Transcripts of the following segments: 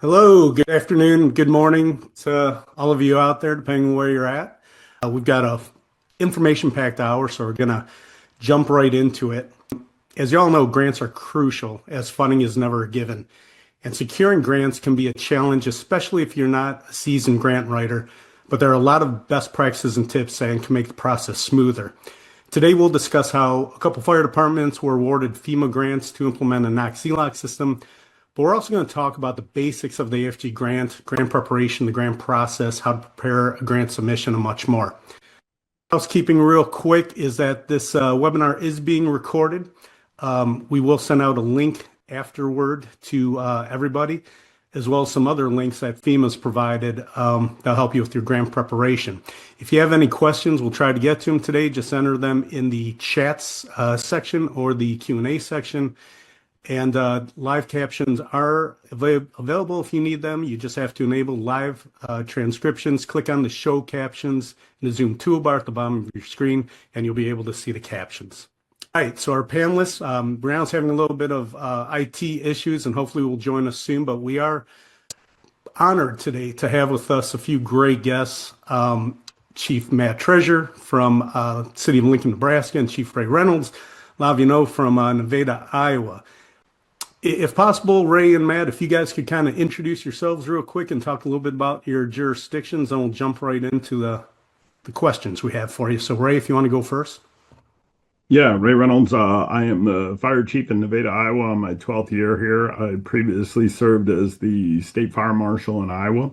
Hello, good afternoon, good morning to all of you out there, depending on where you're at. We've got a information-packed hour, so we're gonna jump right into it. As you all know, grants are crucial as funding is never a given. And securing grants can be a challenge, especially if you're not a seasoned grant writer, but there are a lot of best practices and tips that can make the process smoother. Today, we'll discuss how a couple fire departments were awarded FEMA grants to implement a knock-C-lock system, but we're also going to talk about the basics of the AFG grant preparation, the grant process, how to prepare a grant submission, and much more. Housekeeping real quick is that this webinar is being recorded. We will send out a link afterward to everybody, as well as some other links that FEMA's provided that'll help you with your grant preparation. If you have any questions, we'll try to get to them today. Just enter them in the chats section or the Q&A section. And live captions are available if you need them. You just have to enable live transcriptions. Click on the show captions in the Zoom toolbar at the bottom of your screen, and you'll be able to see the captions. All right, so our panelists, Brianna's having a little bit of IT issues, and hopefully will join us soon, but we are honored today to have with us a few great guests. Chief Matt Treasure from City of Lincoln, Nebraska, and Chief Ray Reynolds, a lot of you know, from Nevada, Iowa. If possible, Ray and Matt, if you guys could kind of introduce yourselves real quick and talk a little bit about your jurisdictions, then we'll jump right into the questions we have for you. So, Ray, if you want to go first. Yeah, Ray Reynolds. I am the fire chief in Nevada, Iowa. I'm my 12th year here. I previously served as the state fire marshal in Iowa.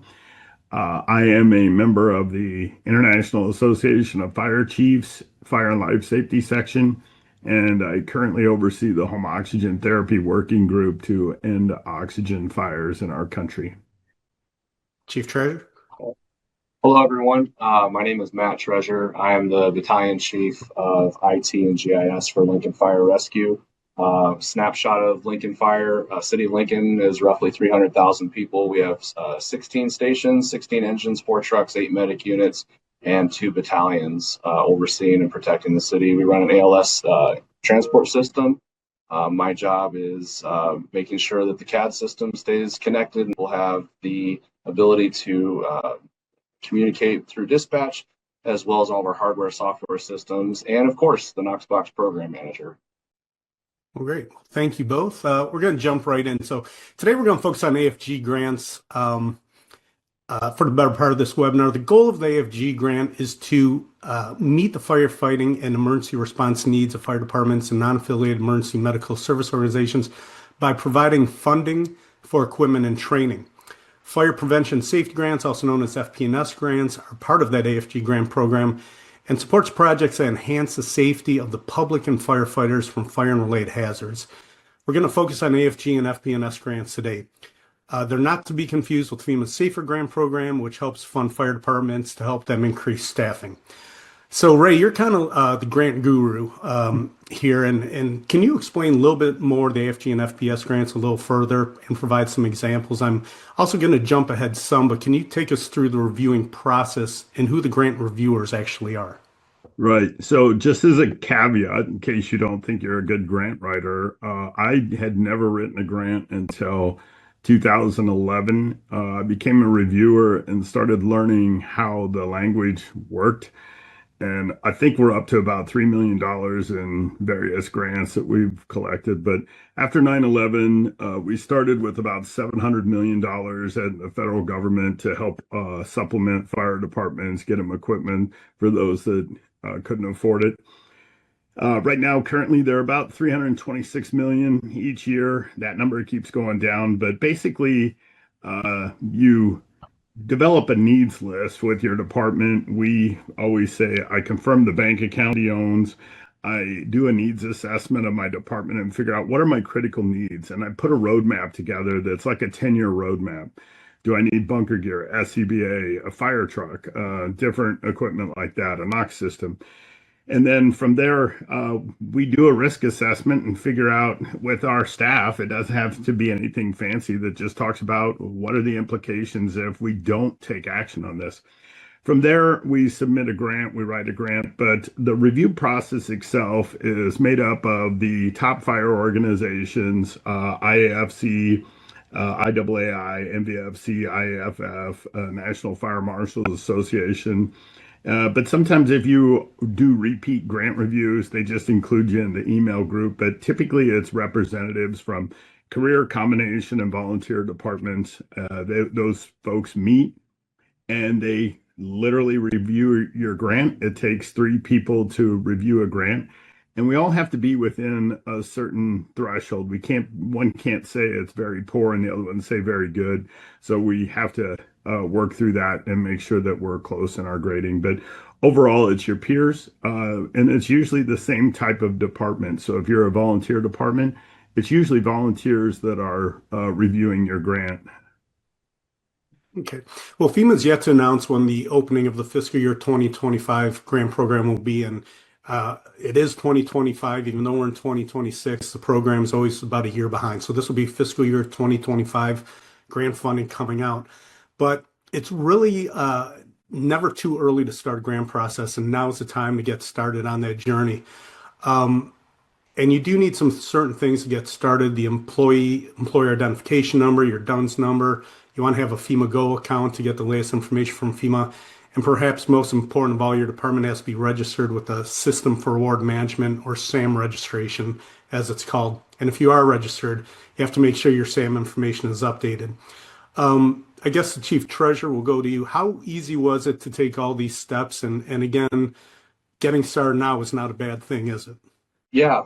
I am a member of the International Association of Fire Chiefs, Fire and Life Safety Section, and I currently oversee the Home Oxygen Therapy Working Group to end oxygen fires in our country. Chief Treasure. Hello, everyone. My name is Matt Treasure. I am the Battalion Chief of IT and GIS for Lincoln Fire Rescue. Snapshot of Lincoln Fire. City of Lincoln is roughly 300,000 people. We have 16 stations, 16 engines, 4 trucks, 8 medic units, and 2 battalions overseeing and protecting the city. We run an ALS transport system. My job is making sure that the CAD system stays connected, and we'll have the ability to communicate through dispatch, as well as all of our hardware, software systems, and of course, the Knoxbox program manager. Well, great. Thank you both. We're going to jump right in. So today we're going to focus on AFG grants for the better part of this webinar. The goal of the AFG grant is to meet the firefighting and emergency response needs of fire departments and non-affiliated emergency medical service organizations by providing funding for equipment and training. Fire prevention safety grants, also known as FP&S grants, are part of that AFG grant program and supports projects that enhance the safety of the public and firefighters from fire and related hazards. We're going to focus on AFG and FP&S grants today. They're not to be confused with FEMA's SAFER grant program, which helps fund fire departments to help them increase staffing. So, Ray, you're kind of the grant guru here, and can you explain a little bit more the AFG and FPS grants a little further and provide some examples? I'm also going to jump ahead some, but can you take us through the reviewing process and who the grant reviewers actually are? Right. So just as a caveat, in case you don't think you're a good grant writer, I had never written a grant until 2011. I became a reviewer and started learning how the language worked. And I think we're up to about $3 million in various grants that we've collected. But after 9/11, we started with about $700 million at the federal government to help supplement fire departments, get them equipment for those that couldn't afford it. Right now, currently, they're about 326 million each year. That number keeps going down. But basically, you develop a needs list with your department. We always say, I confirm the bank account he owns. I do a needs assessment of my department and figure out what are my critical needs. And I put a roadmap together that's like a 10-year roadmap. Do I need bunker gear, SCBA, a fire truck, different equipment like that, a knock system? And then from there, we do a risk assessment and figure out with our staff, it doesn't have to be anything fancy that just talks about what are the implications if we don't take action on this. From there, we submit a grant, we write a grant, but the review process itself is made up of the top fire organizations, IAFC, IAAI, NVFC, IAFF, National Fire Marshals Association. But sometimes if you do repeat grant reviews, they just include you in the email group. But typically it's representatives from career, combination, and volunteer departments. Those folks meet and they literally review your grant. It takes 3 people to review a grant. And we all have to be within a certain threshold. One can't say it's very poor and the other one say very good. So we have to work through that and make sure that we're close in our grading. But overall, it's your peers, and it's usually the same type of department. So if you're a volunteer department, it's usually volunteers that are reviewing your grant. Okay. Well, FEMA's yet to announce when the opening of the fiscal year 2025 grant program will be, and it is 2025, even though we're in 2026, the program is always about a year behind. So this will be fiscal year 2025 grant funding coming out. But it's really never too early to start a grant process, and now's the time to get started on that journey. And you do need some certain things to get started: the employer identification number, your DUNS number. You want to have a FEMA Go account to get the latest information from FEMA. And perhaps most important of all, your department has to be registered with the System for Award Management, or SAM registration, as it's called. And if you are registered, you have to make sure your SAM information is updated. I guess the Chief Treasurer will go to you. How easy was it to take all these steps? And again, getting started now is not a bad thing, is it? Yeah,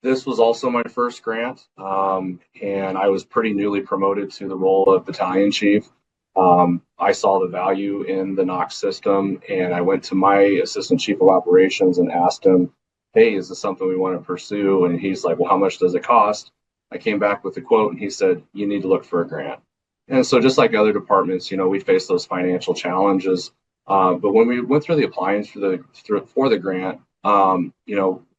this was also my first grant, and I was pretty newly promoted to the role of battalion chief. I saw the value in the Knox system, and I went to my assistant chief of operations and asked him, hey, is this something we want to pursue? And he's like, well, how much does it cost? I came back with a quote, and he said, you need to look for a grant. And so just like other departments, we face those financial challenges. But when we went through the applying for the grant,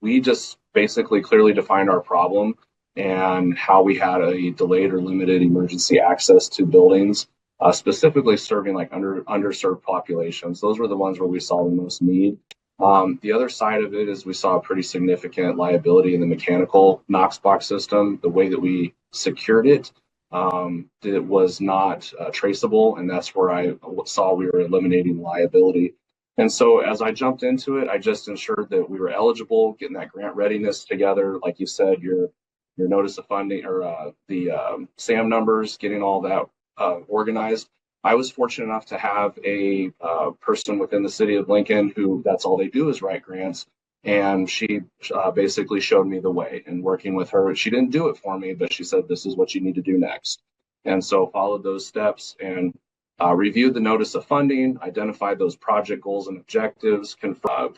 we just basically clearly defined our problem and how we had a delayed or limited emergency access to buildings, specifically serving like underserved populations. Those were the ones where we saw the most need. The other side of it is we saw a pretty significant liability in the mechanical Knox box system. The way that we secured it, it was not traceable, and that's where I saw we were eliminating liability. And so as I jumped into it, I just ensured that we were eligible, getting that grant readiness together. Like you said, your notice of funding or the SAM numbers, getting all that organized. I was fortunate enough to have a person within the city of Lincoln who that's all they do is write grants. And she basically showed me the way. And working with her, she didn't do it for me, but she said, this is what you need to do next. And so followed those steps and reviewed the notice of funding, identified those project goals and objectives,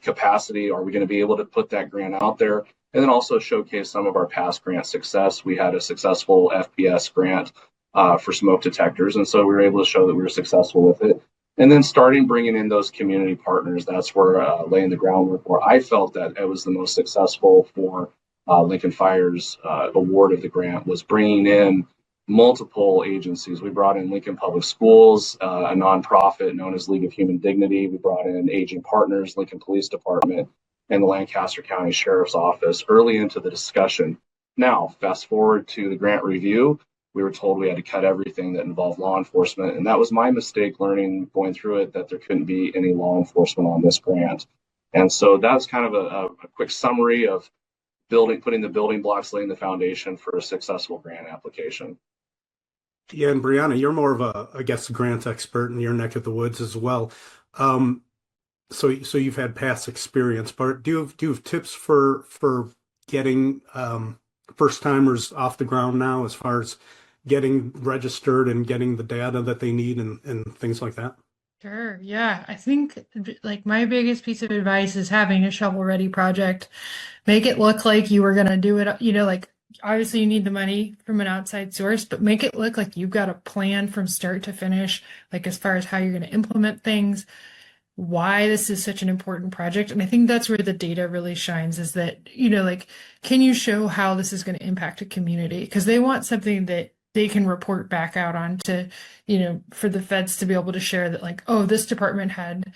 capacity. Are we going to be able to put that grant out there? And then also showcase some of our past grant success. We had a successful FP&S grant for smoke detectors. And so we were able to show that we were successful with it. And then bringing in those community partners. That's where laying the groundwork where I felt that it was the most successful for Lincoln Fire's award of the grant was bringing in multiple agencies. We brought in Lincoln Public Schools, a nonprofit known as League of Human Dignity. We brought in Aging Partners, Lincoln Police Department, and the Lancaster County Sheriff's Office early into the discussion. Now, fast forward to the grant review, we were told we had to cut everything that involved law enforcement. And that was my mistake learning going through it, that there couldn't be any law enforcement on this grant. And so that's kind of a quick summary of putting the building blocks, laying the foundation for a successful grant application. Yeah, and Brianna, you're more of a grant expert in your neck of the woods as well. So you've had past experience, but do you have tips for getting first timers off the ground now, as far as getting registered and getting the data that they need and things like that? Sure. Yeah. I think like my biggest piece of advice is having a shovel ready project. Make it look like you were going to do it, like obviously you need the money from an outside source, but make it look like you've got a plan from start to finish, like as far as how you're going to implement things, why this is such an important project. And I think that's where the data really shines, is that, can you show how this is going to impact a community? Because they want something that they can report back out on to, for the feds to be able to share that, like, oh, this department had,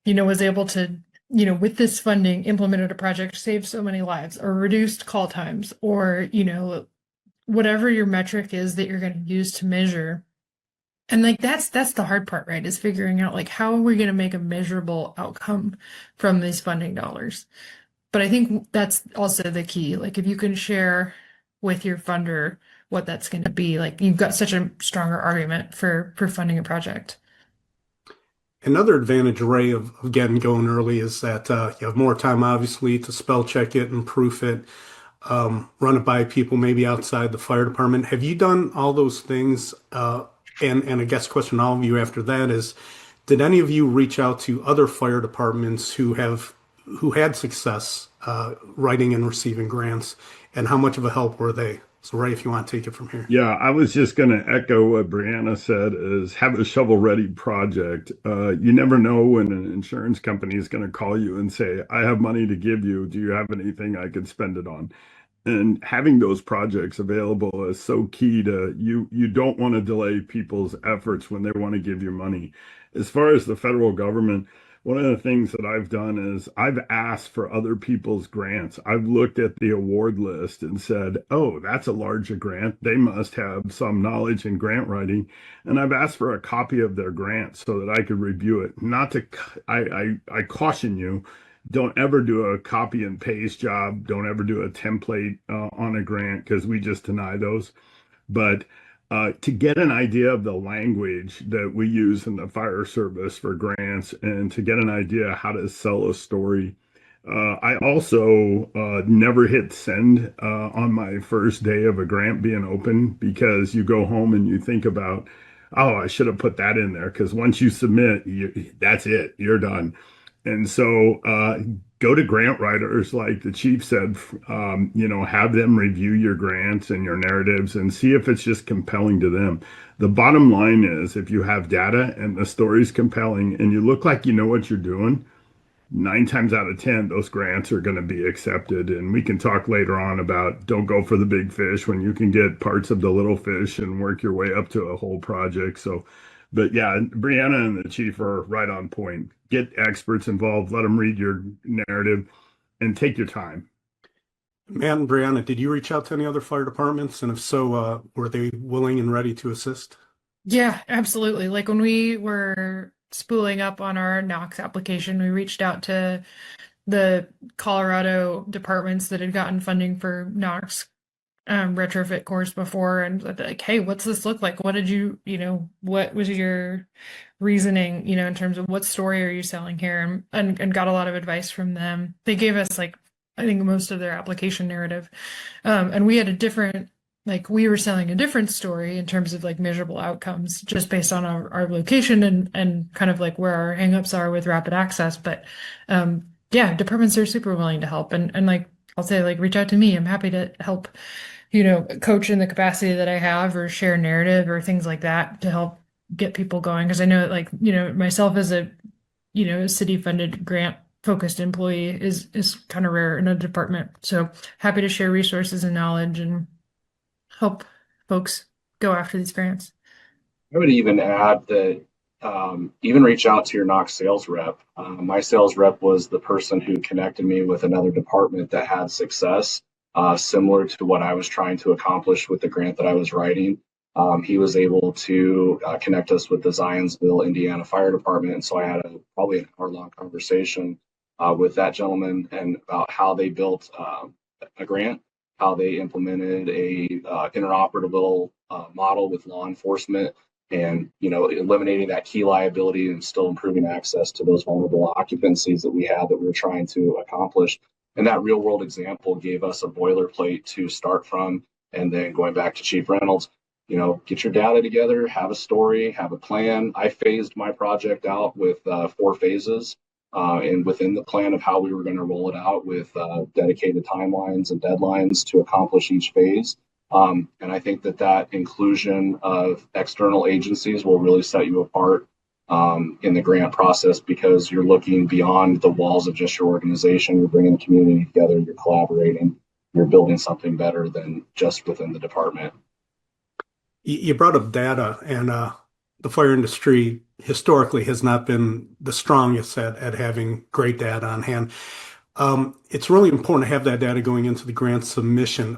was able to, with this funding, implemented a project, saved so many lives, or reduced call times, or, whatever your metric is that you're going to use to measure. And like that's the hard part, right? Is figuring out like how are we going to make a measurable outcome from these funding dollars. But I think that's also the key. Like if you can share with your funder what that's going to be, like you've got such a stronger argument for funding a project. Another advantage, Ray, of getting going early is that you have more time, obviously, to spell check it and proof it, run it by people maybe outside the fire department. Have you done all those things? And I guess question to all of you after that is, did any of you reach out to other fire departments who had success writing and receiving grants, and how much of a help were they? So, Ray, if you want to take it from here. Yeah, I was just going to echo what Brianna said is have a shovel-ready project. You never know when an insurance company is going to call you and say, I have money to give you. Do you have anything I could spend it on? And having those projects available is so key to you. You don't want to delay people's efforts when they want to give you money. As far as the federal government, one of the things that I've done is I've asked for other people's grants. I've looked at the award list and said, oh, that's a larger grant. They must have some knowledge in grant writing. And I've asked for a copy of their grant so that I could review it. Not to, I caution you, don't ever do a copy and paste job. Don't ever do a template on a grant because we just deny those. But to get an idea of the language that we use in the fire service for grants and to get an idea how to sell a story. I also never hit send on my first day of a grant being open because you go home and you think about, oh, I should have put that in there because once you submit, that's it, you're done. And so go to grant writers, like the chief said, have them review your grants and your narratives and see if it's just compelling to them. The bottom line is if you have data and the story's compelling and you look like you know what you're doing, 9 times out of 10, those grants are going to be accepted. And we can talk later on about don't go for the big fish when you can get parts of the little fish and work your way up to a whole project. So, but yeah, Brianna and the chief are right on point. Get experts involved, let them read your narrative, and take your time. Matt and Brianna, did you reach out to any other fire departments? And if so, were they willing and ready to assist? Yeah, absolutely. Like when we were spooling up on our Knox application, we reached out to the Colorado departments that had gotten funding for Knox retrofit course before, and like, hey, what's this look like? What did you, what was your reasoning, in terms of what story are you selling here? And got a lot of advice from them. They gave us like, I think most of their application narrative. And we had a different, like we were selling a different story in terms of like measurable outcomes just based on our location and kind of like where our hangups are with rapid access. But yeah, departments are super willing to help. And like, I'll say like, reach out to me. I'm happy to help, coach in the capacity that I have or share narrative or things like that to help get people going. Cause I know like, myself as a, city funded grant focused employee is kind of rare in a department. So happy to share resources and knowledge and help folks go after these grants. I would even add that even reach out to your Knox sales rep. My sales rep was the person who connected me with another department that had success similar to what I was trying to accomplish with the grant that I was writing. He was able to connect us with the Zionsville, Indiana Fire Department. And so I had probably an hour-long conversation with that gentleman and about how they built a grant, how they implemented a interoperable model with law enforcement, and eliminating that key liability and still improving access to those vulnerable occupancies that we had that we were trying to accomplish. And that real world example gave us a boilerplate to start from. And then going back to Chief Reynolds, get your data together, have a story, have a plan. I phased my project out with 4 phases. And within the plan of how we were going to roll it out with dedicated timelines and deadlines to accomplish each phase. And I think that inclusion of external agencies will really set you apart in the grant process because you're looking beyond the walls of just your organization. You're bringing the community together, you're collaborating, you're building something better than just within the department. You brought up data, and the fire industry historically has not been the strongest at having great data on hand. It's really important to have that data going into the grant submission.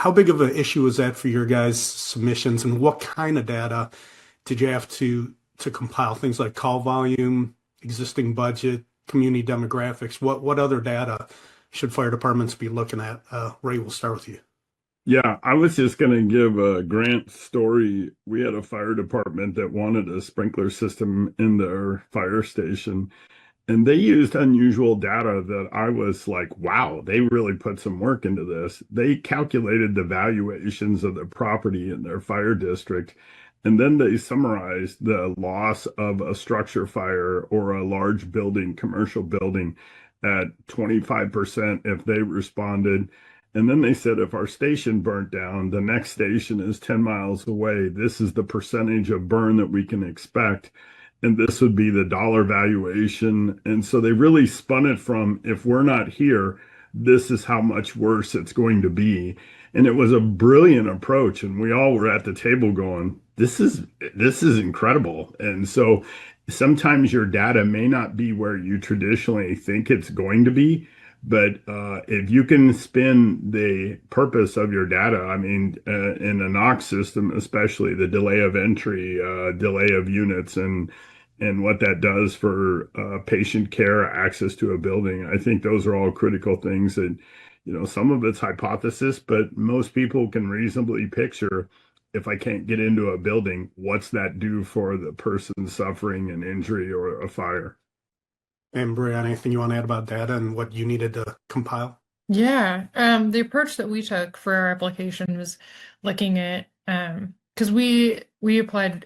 how big of an issue was that for your guys' submissions, and what kind of data did you have to compile? Things like call volume, existing budget, community demographics. What other data should fire departments be looking at? Ray, we'll start with you. Yeah, I was just going to give a Grant story. We had a fire department that wanted a sprinkler system in their fire station, and they used unusual data that I was like, wow, they really put some work into this. They calculated the valuations of the property in their fire district, and then they summarized the loss of a structure fire or a large building, commercial building, at 25% if they responded. And then they said, if our station burnt down, the next station is 10 miles away. This is the percentage of burn that we can expect. And this would be the dollar valuation. And so they really spun it from, if we're not here, this is how much worse it's going to be. And it was a brilliant approach. And we all were at the table going, this is incredible. And so sometimes your data may not be where you traditionally think it's going to be. But if you can spin the purpose of your data, I mean, in a NOx system, especially the delay of entry, delay of units, and what that does for patient care, access to a building, I think those are all critical things that, some of it's hypothesis, but most people can reasonably picture, if I can't get into a building, what's that do for the person suffering an injury or a fire? And Brianna, anything you want to add about data and what you needed to compile? Yeah, the approach that we took for our application was looking at because we applied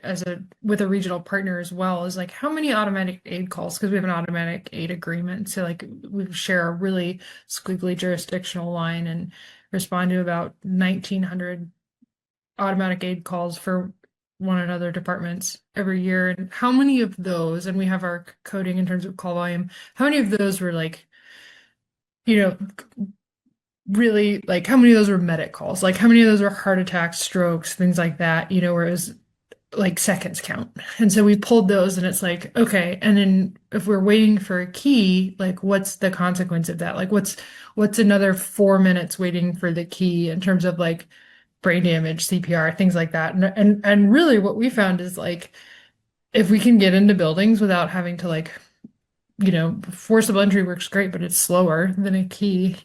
with a regional partner as well, as like how many automatic aid calls, because we have an automatic aid agreement, so like we share a really squiggly jurisdictional line and respond to about 1,900 automatic aid calls for one another departments every year, and how many of those, and we have our coding in terms of call volume, how many of those were like, really, like how many of those were medic calls, like how many of those were heart attacks, strokes, things like that, where it was like seconds count. And so we pulled those, and it's like, okay, and then if we're waiting for a key, like what's the consequence of that? Like what's another 4 minutes waiting for the key in terms of like brain damage, CPR, things like that. And really what we found is like, if we can get into buildings without having to like, forcible entry works great, but it's slower than a key,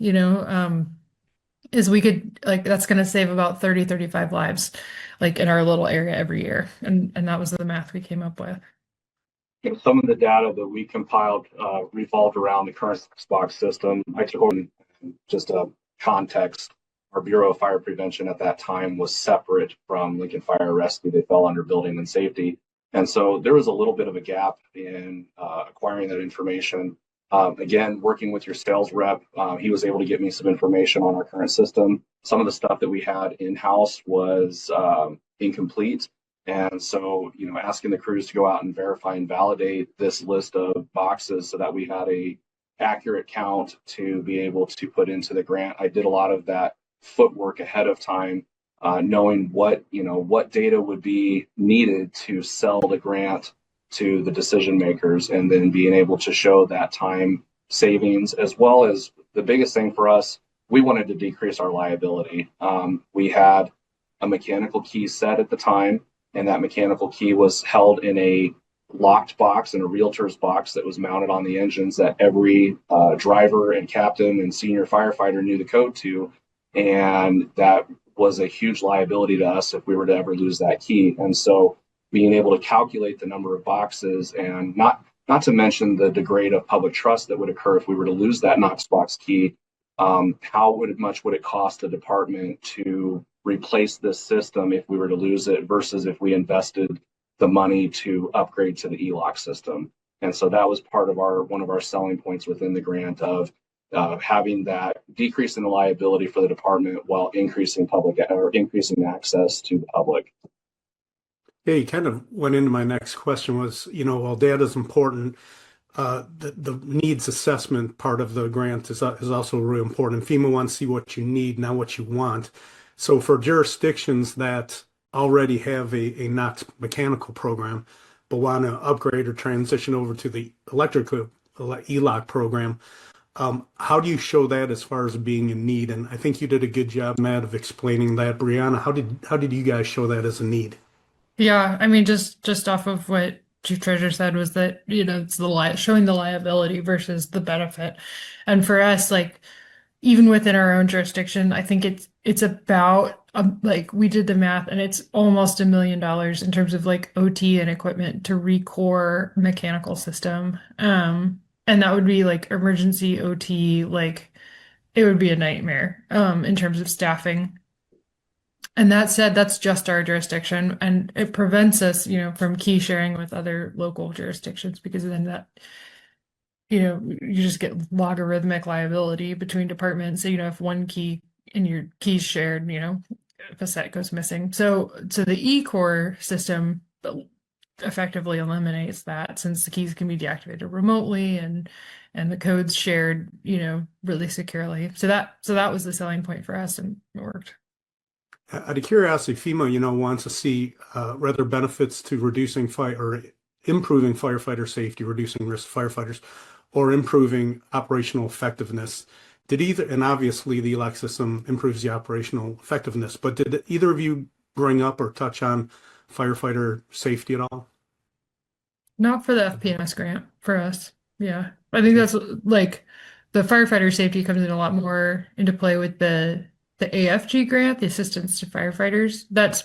is we could like, that's going to save about 35 lives, like in our little area every year. And that was the math we came up with. Some of the data that we compiled revolved around the current box system. I took on just a context. Our Bureau of Fire Prevention at that time was separate from Lincoln Fire Rescue. They fell under Building and Safety. And so there was a little bit of a gap in acquiring that information. Again, working with your sales rep, he was able to get me some information on our current system. Some of the stuff that we had in-house was incomplete. And so, asking the crews to go out and verify and validate this list of boxes so that we had a accurate count to be able to put into the grant. I did a lot of that footwork ahead of time, knowing what data would be needed to sell the grant to the decision makers, and then being able to show that time savings, as well as the biggest thing for us, we wanted to decrease our liability. We had a mechanical key set at the time, and that mechanical key was held in a locked box, in a realtor's box that was mounted on the engines that every driver and captain and senior firefighter knew the code to. And that was a huge liability to us if we were to ever lose that key. And so being able to calculate the number of boxes, and not to mention the degrade of public trust that would occur if we were to lose that Knox box key, how much would it cost the department to replace this system if we were to lose it versus if we invested the money to upgrade to the ELOC system. And so that was part of one of our selling points within the grant of having that decrease in the liability for the department while increasing access to the public. Yeah, you kind of went into my next question was, while data is important, the needs assessment part of the grant is also really important. FEMA wants to see what you need, not what you want. So for jurisdictions that already have a NOx mechanical program, but want to upgrade or transition over to the electrical ELOC program, How do you show that as far as being in need? And I think you did a good job, Matt, of explaining that. Brianna, how did you guys show that as a need? Yeah, I mean, just off of what Chief Treasurer said was that, it's showing the liability versus the benefit. And for us, like, even within our own jurisdiction, I think it's about like we did the math and it's almost $1 million in terms of like OT and equipment to recore mechanical system. And that would be like emergency OT, like it would be a nightmare in terms of staffing. And that said, that's just our jurisdiction, and it prevents us, from key sharing with other local jurisdictions because then that, you just get logarithmic liability between departments. So, if one key in your keys shared, if a set goes missing. So the e-core system effectively eliminates that since the keys can be deactivated remotely and the code's shared, really securely. So that was the selling point for us and it worked. Out of curiosity, FEMA, wants to see rather benefits to reducing fire or improving firefighter safety, reducing risk to firefighters, or improving operational effectiveness. Did either, and obviously the ELAC system improves the operational effectiveness, but did either of you bring up or touch on firefighter safety at all? Not for the FP&S grant for us. Yeah. I think that's like the firefighter safety comes in a lot more into play with the AFG grant, the assistance to firefighters. That's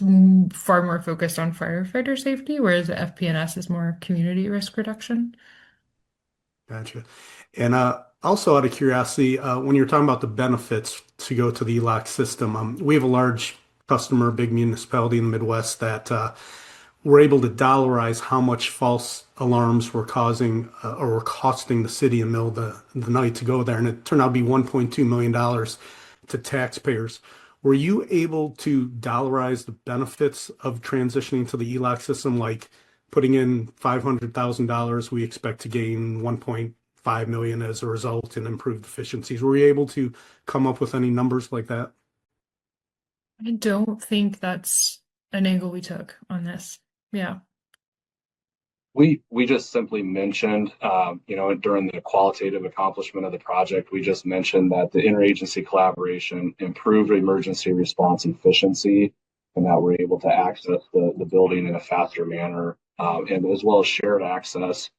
far more focused on firefighter safety, whereas the FP&S is more community risk reduction. Gotcha. And also out of curiosity, when you're talking about the benefits to go to the ELAC system, we have a large customer, big municipality in the Midwest that were able to dollarize how much false alarms were causing or were costing the city in the middle of the night to go there. And it turned out to be $1.2 million to taxpayers. Were you able to dollarize the benefits of transitioning to the ELAC system, like putting in $500,000, we expect to gain 1.5 million as a result in improved efficiencies? Were you able to come up with any numbers like that? I don't think that's an angle we took on this. Yeah. We just simply mentioned, during the qualitative accomplishment of the project, we just mentioned that the interagency collaboration improved emergency response efficiency, and that we're able to access the building in a faster manner, and as well as shared access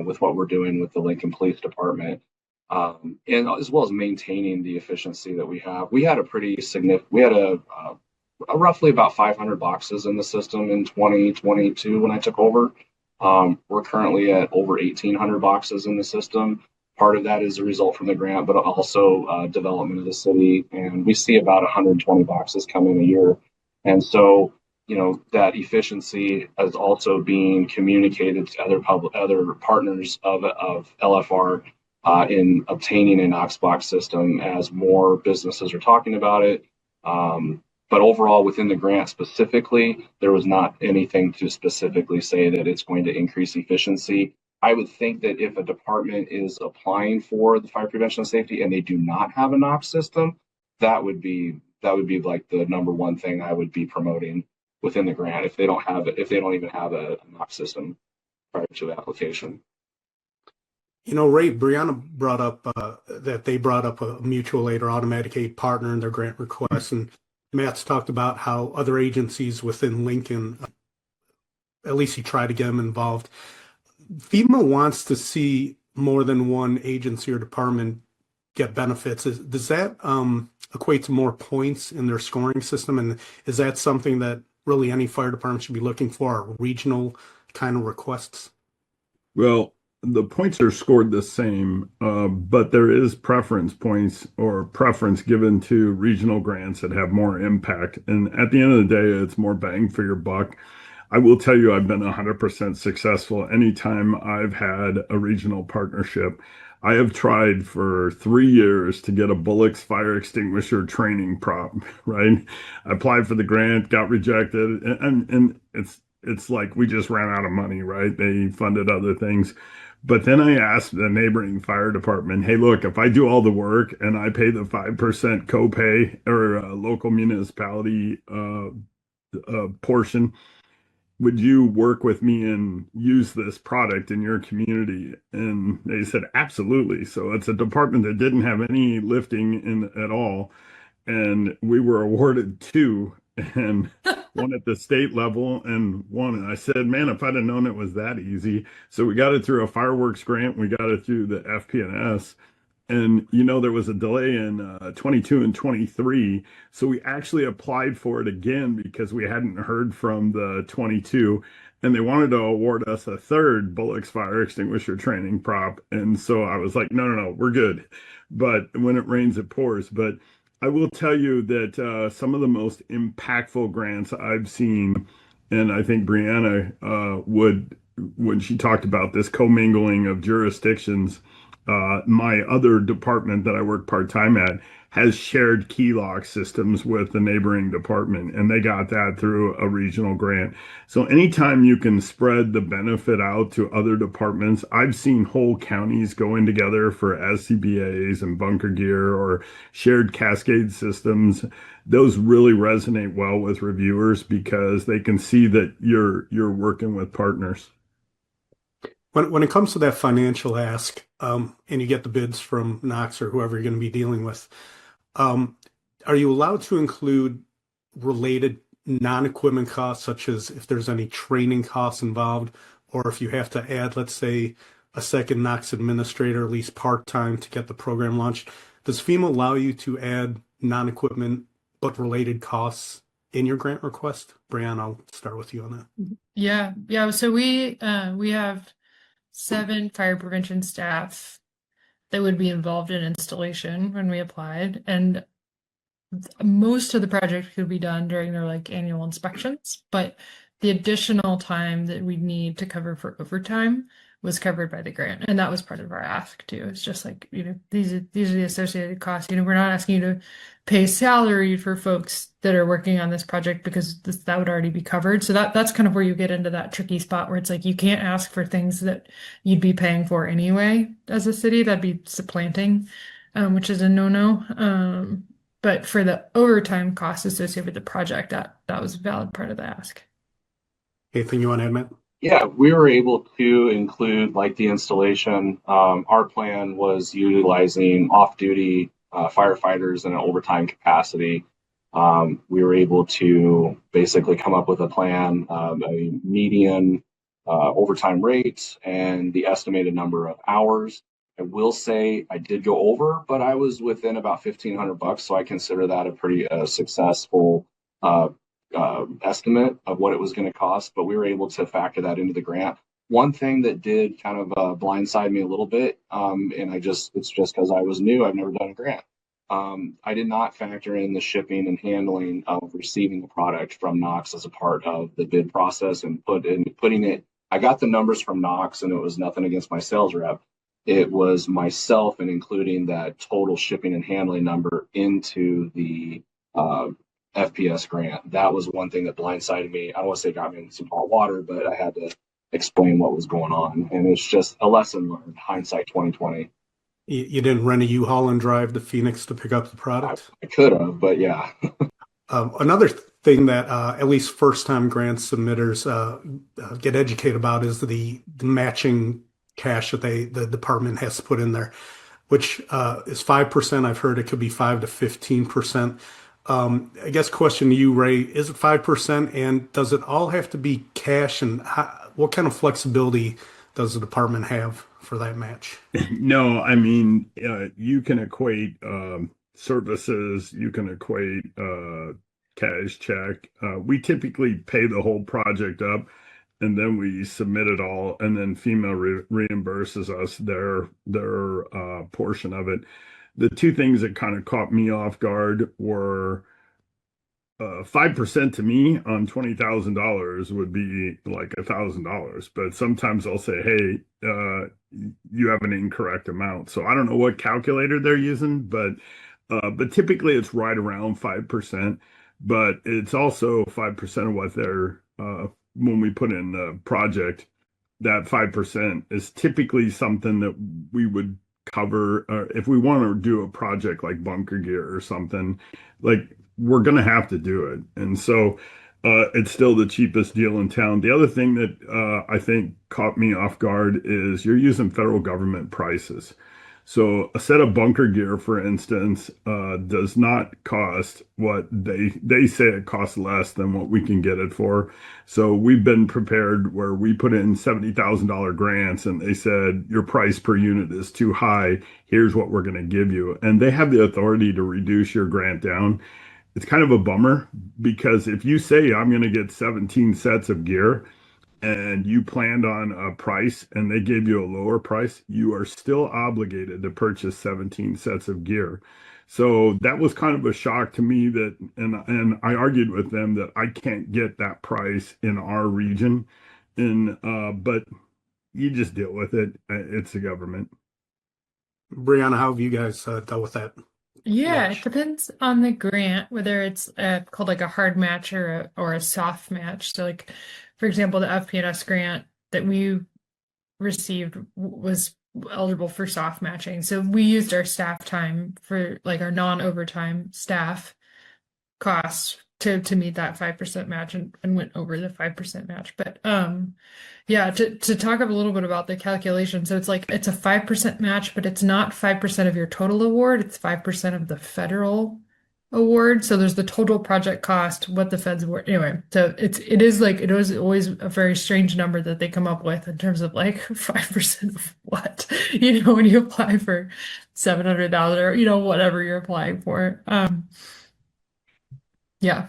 with what we're doing with the Lincoln Police Department, and as well as maintaining the efficiency that we have. We had a pretty significant. We had a roughly about 500 boxes in the system in 2022 when I took over. We're currently at over 1,800 boxes in the system. Part of that is a result from the grant, but also development of the city. And we see about 120 boxes coming a year. And so, that efficiency is also being communicated to other partners of LFR in obtaining a Knox box system as more businesses are talking about it. But overall, within the grant specifically, there was not anything to specifically say that it's going to increase efficiency. I would think that if a department is applying for the fire prevention and safety and they do not have a Knox system, that would be like the number one thing I would be promoting within the grant if they don't even have a Knox system prior to the application. Ray, Brianna brought up that they brought up a mutual aid or automatic aid partner in their grant request, and Matt's talked about how other agencies within Lincoln, at least he tried to get them involved. FEMA wants to see more than one agency or department get benefits. Does that equate to more points in their scoring system? And is that something that really any fire department should be looking for, regional kind of requests? Well, the points are scored the same, but there is preference points or preference given to regional grants that have more impact. And at the end of the day, it's more bang for your buck. I will tell you, I've been 100% successful anytime I've had a regional partnership. I have tried for 3 years to get a Bullocks fire extinguisher training prop, right? I applied for the grant, got rejected, and it's like we just ran out of money, right? They funded other things. But then I asked the neighboring fire department, hey, look, if I do all the work and I pay the 5% copay or local municipality portion, would you work with me and use this product in your community? And they said, absolutely. So it's a department that didn't have any lifting in at all. And we were awarded two, and one at the state level and one. And I said, man, if I'd have known it was that easy. So we got it through a fireworks grant. We got it through the FP&S. And there was a delay in 22 and 23. So we actually applied for it again because we hadn't heard from the 22. And they wanted to award us a third Bullocks fire extinguisher training prop. And so I was like, no, no, no, we're good. But when it rains, it pours. But I will tell you that some of the most impactful grants I've seen, and I think Brianna would, when she talked about this commingling of jurisdictions, my other department that I work part-time at has shared key lock systems with the neighboring department, and they got that through a regional grant. So anytime you can spread the benefit out to other departments, I've seen whole counties going together for SCBAs and bunker gear or shared cascade systems. Those really resonate well with reviewers because they can see that you're working with partners. When it comes to that financial ask, and you get the bids from Knox or whoever you're going to be dealing with, are you allowed to include related non-equipment costs, such as if there's any training costs involved, or if you have to add, let's say, a second Knox administrator, at least part-time, to get the program launched? Does FEMA allow you to add non-equipment but related costs in your grant request? Brian, I'll start with you on that. Yeah. So we have 7 fire prevention staff that would be involved in installation when we applied, and most of the project could be done during their annual inspections, but the additional time that we need to cover for overtime was covered by the grant, and that was part of our ask too. It's just these are the associated costs. We're not asking you to pay salary for folks that are working on this project because that would already be covered. So that's kind of where you get into that tricky spot where it's you can't ask for things that you'd be paying for anyway as a city. That'd be supplanting, which is a no-no. But for the overtime costs associated with the project, that was a valid part of the ask. Anything you want to add, Matt? Yeah, we were able to include the installation. Our plan was utilizing off-duty firefighters in an overtime capacity. We were able to basically come up with a plan, a median overtime rate, and the estimated number of hours. I will say I did go over, but I was within about $1,500, so I consider that a pretty successful estimate of what it was going to cost, but we were able to factor that into the grant. One thing that did kind of blindside me a little bit, and it's just because I was new, I've never done a grant. I did not factor in the shipping and handling of receiving the product from Knox as a part of the bid process and putting it. I got the numbers from Knox, and it was nothing against my sales rep. It was myself and including that total shipping and handling number into the FPS grant. That was one thing that blindsided me. I don't want to say it got me in some hot water, but I had to explain what was going on. And it's just a lesson learned, hindsight 2020. You didn't rent a U-Haul and drive to Phoenix to pick up the product? I could have, but yeah. Another thing that at least first-time grant submitters get educated about is the matching cash that the department has to put in there, which is 5%. I've heard it could be 5 to 15%. I guess question to you, Ray, is it 5%, and does it all have to be cash, and what kind of flexibility does the department have for that match? No, I mean, you can equate services, you can equate cash check. We typically pay the whole project up, and then we submit it all, and then FEMA reimburses us their portion of it. The two things that kind of caught me off guard were 5% to me on $20,000 would be like $1,000, but sometimes I'll say, hey, you have an incorrect amount. So I don't know what calculator they're using, but typically it's right around 5%, but it's also 5% of what they're, when we put in the project, that 5% is typically something that we would cover if we want to do a project like bunker gear or something. Like, we're going to have to do it. And so It's still the cheapest deal in town. The other thing that I think caught me off guard is you're using federal government prices. So a set of bunker gear, for instance, does not cost what they say it costs less than what we can get it for. So we've been prepared where we put in $70,000 grants and they said your price per unit is too high. Here's what we're going to give you. And they have the authority to reduce your grant down. It's kind of a bummer because if you say I'm going to get 17 sets of gear and you planned on a price and they gave you a lower price, you are still obligated to purchase 17 sets of gear. So that was kind of a shock to me that, and I argued with them that I can't get that price in our region. And, but you just deal with it. It's the government. Brianna, how have you guys dealt with that? Yeah, Match. it depends on the grant, whether it's called like a hard match or a soft match. So like, for example, the FP&S grant that we received was eligible for soft matching. So we used our staff time for like our non-overtime staff costs to meet that 5% match and went over the 5% match. But yeah, to talk a little bit about the calculation. So it's like it's a 5% match, but it's not 5% of your total award, it's 5% of the federal award. So there's the total project cost, what the feds award. Anyway, so it was always a very strange number that they come up with in terms of like 5% of what, when you apply for $700, whatever you're applying for. Yeah,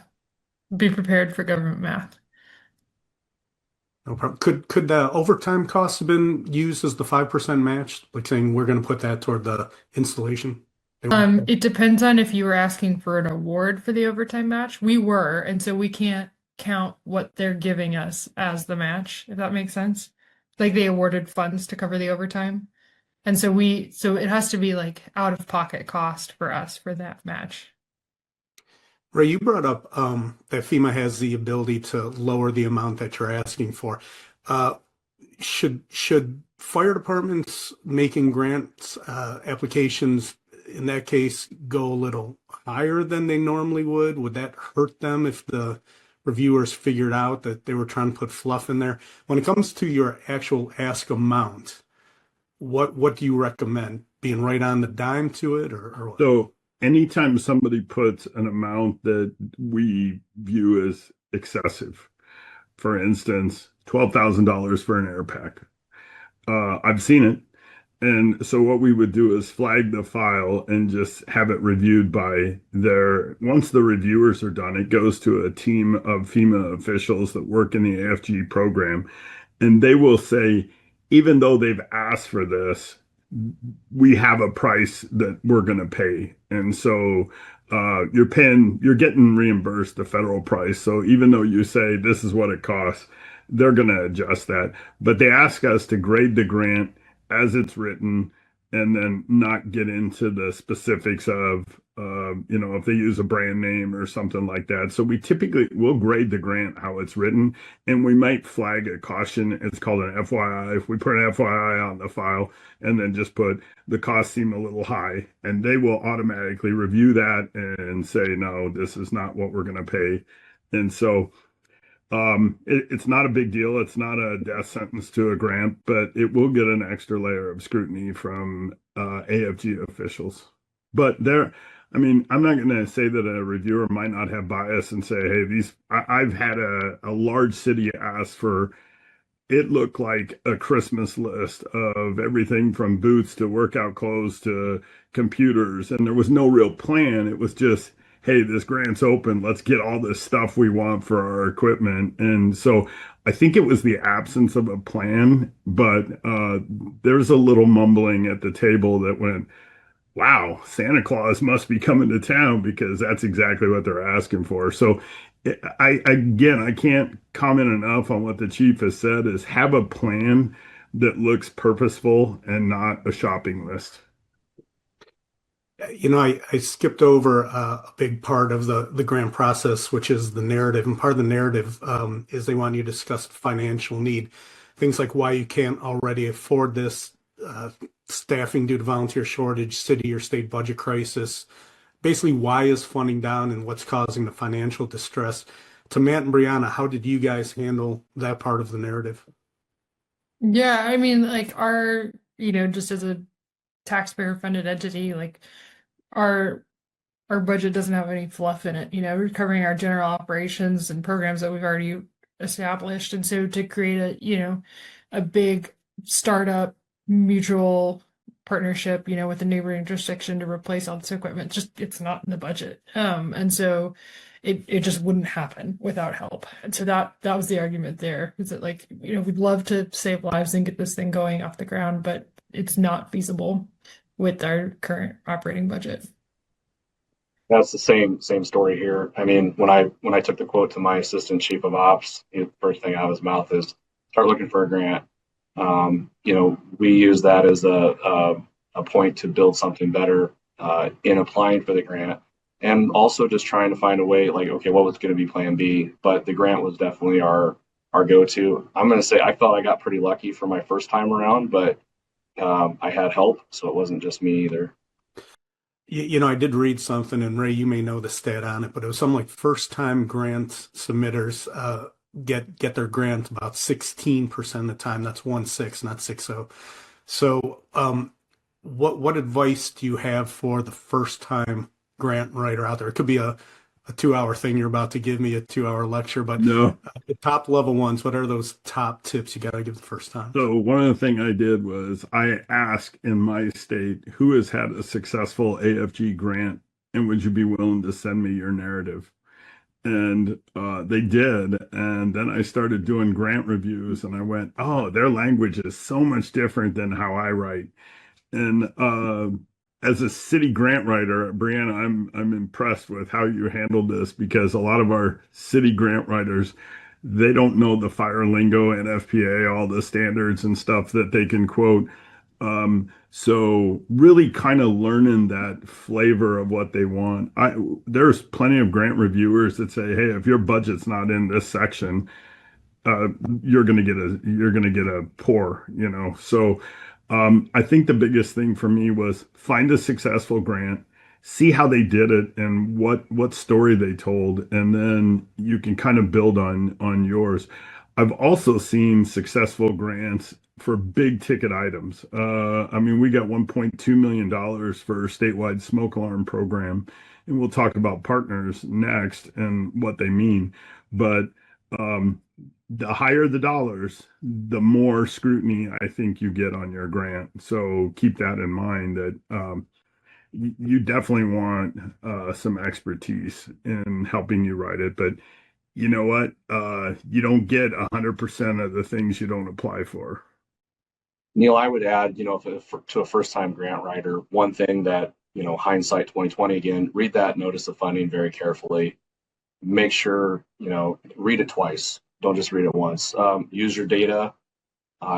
be prepared for government math. No problem. Could the overtime costs have been used as the 5% match? Like saying we're going to put that toward the installation? It depends on if you were asking for an award for the overtime match. We were, and so we can't count what they're giving us as the match, if that makes sense. Like they awarded funds to cover the overtime. And so it has to be like out of pocket cost for us for that match. Ray, you brought up that FEMA has the ability to lower the amount that you're asking for. Should fire departments making grants applications in that case go a little higher than they normally would? Would that hurt them if the reviewers figured out that they were trying to put fluff in there? When it comes to your actual ask amount, what do you recommend? Being right on the dime to it, or what? So anytime somebody puts an amount that we view as excessive, for instance, $12,000 for an air pack, I've seen it. And so what we would do is flag the file and just have it reviewed by once the reviewers are done, it goes to a team of FEMA officials that work in the AFG program. And they will say, even though they've asked for this, we have a price that we're going to pay. And so you're getting reimbursed the federal price. So even though you say this is what it costs, they're going to adjust that. But they ask us to grade the grant as it's written and then not get into the specifics of, if they use a brand name or something like that. So we typically will grade the grant how it's written, and we might flag a caution. It's called an FYI. If we put an FYI on the file and then just put the costs seem a little high, and they will automatically review that and say, no, this is not what we're going to pay. And so it's not a big deal. It's not a death sentence to a grant, but it will get an extra layer of scrutiny from AFG officials. But I'm not going to say that a reviewer might not have bias and say, hey, I've had a large city ask for, it looked like a Christmas list of everything from boots to workout clothes to computers. And there was no real plan. It was just, hey, this grant's open. Let's get all this stuff we want for our equipment. And so I think it was the absence of a plan, but there's a little mumbling at the table that went, wow, Santa Claus must be coming to town because that's exactly what they're asking for. So I can't comment enough on what the chief has said is have a plan that looks purposeful and not a shopping list. I skipped over a big part of the grant process, which is the narrative. And part of the narrative is they want you to discuss financial need. Things like why you can't already afford this, staffing due to volunteer shortage, city or state budget crisis. Basically, why is funding down and what's causing the financial distress. to Matt and Brianna, how did you guys handle that part of the narrative? Yeah, I mean, like our, just as a taxpayer funded entity, like our our budget doesn't have any fluff in it. We're covering our general operations and programs that we've already established. And so to create a big startup mutual partnership, with a neighboring jurisdiction to replace all this equipment, just it's not in the budget. And so it just wouldn't happen without help. And so that was the argument there. Is that like, we'd love to save lives and get this thing going off the ground, but it's not feasible with our current operating budget. That's the same story here. I mean, when I took the quote to my assistant chief of ops, the first thing out of his mouth is start looking for a grant. We use that as a point to build something better in applying for the grant, and also just trying to find a way. Like, okay, what was going to be Plan B? But the grant was definitely our go-to. I'm going to say I felt I got pretty lucky for my first time around, but I had help, so it wasn't just me either. I did read something, and Ray, you may know the stat on it, but it was something like first-time grant submitters get their grant about 16% of the time. That's 1/6, not 60. So, what advice do you have for the first-time grant writer out there? It could be a 2-hour thing. You're about to give me a 2-hour lecture, but No. The top level ones, what are those top tips you got to give the first time? So one of the things I did was I asked in my state who has had a successful AFG grant, and would you be willing to send me your narrative? And they did. And then I started doing grant reviews, and I went, oh, their language is so much different than how I write. And as a city grant writer, Brianna, I'm impressed with how you handled this, because a lot of our city grant writers, they don't know the fire lingo and FPA, all the standards and stuff that they can quote. So really kind of learning that flavor of what they want. There's plenty of grant reviewers that say, hey, if your budget's not in this section, you're gonna get a poor, So I think the biggest thing for me was find a successful grant, see how they did it and what story they told, and then you can kind of build on yours. I've also seen successful grants for big ticket items. I mean, we got $1.2 million for a statewide smoke alarm program, and we'll talk about partners next and what they mean. But the higher the dollars, the more scrutiny I think you get on your grant. So keep that in mind, that you definitely want some expertise in helping you write it. But you know what? You don't get 100% of the things you don't apply for. Neil, I would add, to a first-time grant writer, one thing that, hindsight 2020 again, read that notice of funding very carefully. Make sure, read it twice. Don't just read it once. Use your data.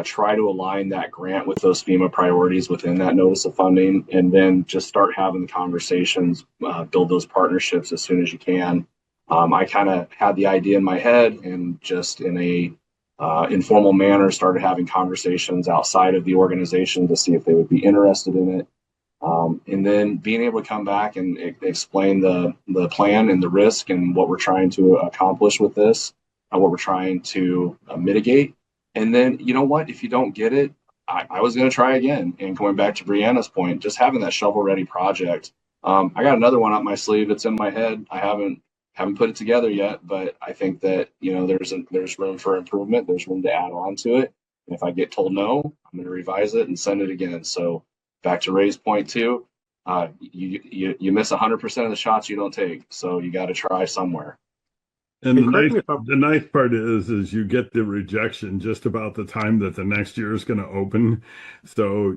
Try to align that grant with those FEMA priorities within that notice of funding, and then just start having the conversations, build those partnerships as soon as you can. I kind of had the idea in my head, and just in a informal manner started having conversations outside of the organization to see if they would be interested in it. And then being able to come back and explain the plan and the risk and what we're trying to accomplish with this, what we're trying to mitigate. And then, you know what, if you don't get it, I was going to try again. And going back to Brianna's point, just having that shovel ready project. I got another one up my sleeve. It's in my head. I haven't put it together yet, but I think that, there's room for improvement. There's room to add on to it. And if I get told no, I'm going to revise it and send it again. So back to Ray's point too, you miss 100% of the shots you don't take. So you got to try somewhere. And the nice part is you get the rejection just about the time that the next year is going to open. So